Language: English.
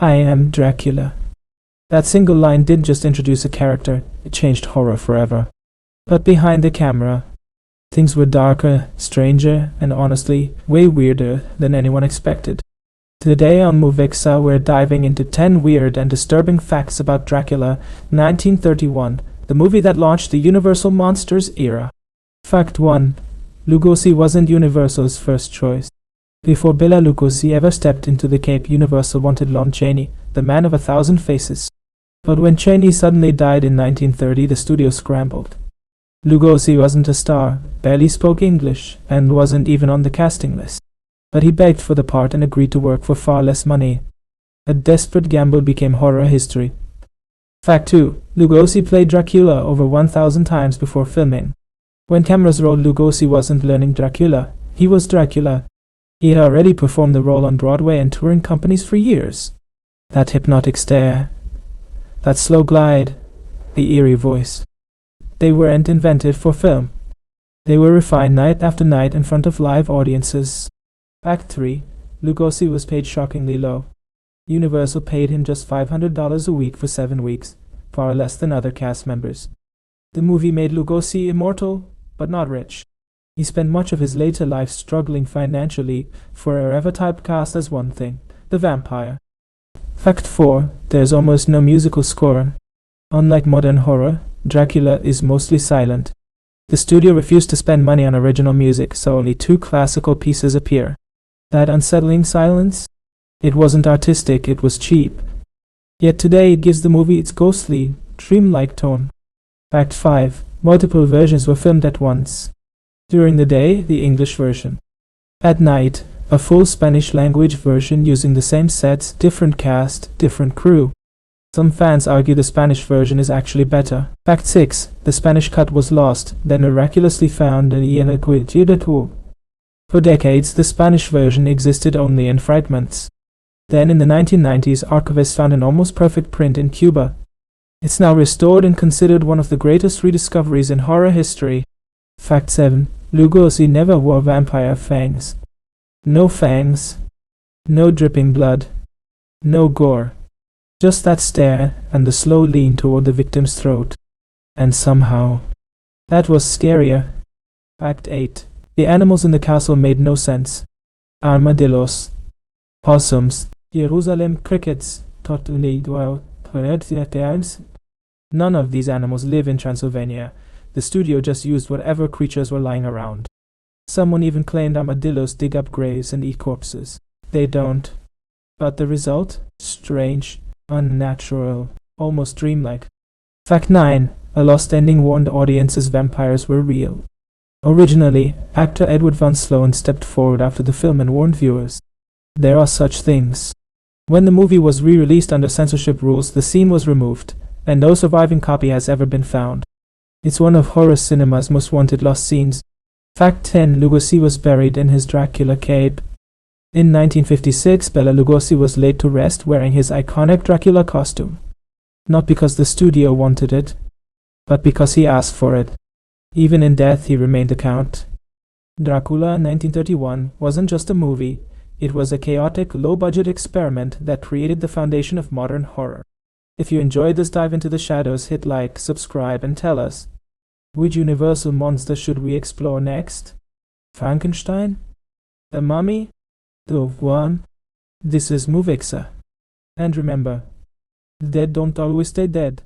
I am Dracula. That single line didn't just introduce a character, it changed horror forever. But behind the camera, things were darker, stranger, and honestly, way weirder than anyone expected. Today on Movixa, we're diving into 10 weird and disturbing facts about Dracula, 1931, the movie that launched the Universal Monsters era. Fact 1. Lugosi wasn't Universal's first choice. Before Bela Lugosi ever stepped into the cape, Universal wanted Lon Chaney, the man of 1,000 faces. But when Chaney suddenly died in 1930, the studio scrambled. Lugosi wasn't a star, barely spoke English, and wasn't even on the casting list. But he begged for the part and agreed to work for far less money. A desperate gamble became horror history. Fact 2. Lugosi played Dracula over 1,000 times before filming. When cameras rolled, Lugosi wasn't learning Dracula, he was Dracula. He had already performed the role on Broadway and touring companies for years. That hypnotic stare, that slow glide, the eerie voice. They weren't invented for film. They were refined night after night in front of live audiences. Fact 3. Lugosi was paid shockingly low. Universal paid him just $500 a week for 7 weeks, far less than other cast members. The movie made Lugosi immortal, but not rich. He spent much of his later life struggling financially, forever typecast as one thing, the vampire. Fact 4. There's almost no musical score. Unlike modern horror, Dracula is mostly silent. The studio refused to spend money on original music, so only 2 classical pieces appear. That unsettling silence? It wasn't artistic, it was cheap. Yet today it gives the movie its ghostly, dreamlike tone. Fact 5. Multiple versions were filmed at once. During the day, the English version. At night, a full Spanish-language version using the same sets, different cast, different crew. Some fans argue the Spanish version is actually better. Fact 6. The Spanish cut was lost, then miraculously found in Ecuador. For decades, the Spanish version existed only in fragments. Then in the 1990s, archivists found an almost perfect print in Cuba. It's now restored and considered one of the greatest rediscoveries in horror history. Fact 7. Lugosi never wore vampire fangs. No fangs. No dripping blood. No gore. Just that stare and the slow lean toward the victim's throat. And somehow, that was scarier. Fact 8. The animals in the castle made no sense. Armadillos. Possums. Jerusalem crickets. None of these animals live in Transylvania. The studio just used whatever creatures were lying around. Someone even claimed armadillos dig up graves and eat corpses. They don't. But the result? Strange, unnatural, almost dreamlike. Fact 9. A lost ending warned audiences vampires were real. Originally, actor Edward Van Sloan stepped forward after the film and warned viewers. There are such things. When the movie was re-released under censorship rules, the scene was removed, and no surviving copy has ever been found. It's one of horror cinema's most wanted lost scenes. Fact 10. Lugosi was buried in his Dracula cape. In 1956, Bela Lugosi was laid to rest wearing his iconic Dracula costume. Not because the studio wanted it, but because he asked for it. Even in death, he remained the Count. Dracula 1931 wasn't just a movie, it was a chaotic, low-budget experiment that created the foundation of modern horror. If you enjoyed this dive into the shadows, hit like, subscribe, and tell us. Which Universal monster should we explore next? Frankenstein? The Mummy? The Worm? This is Movixa. And remember, the dead don't always stay dead.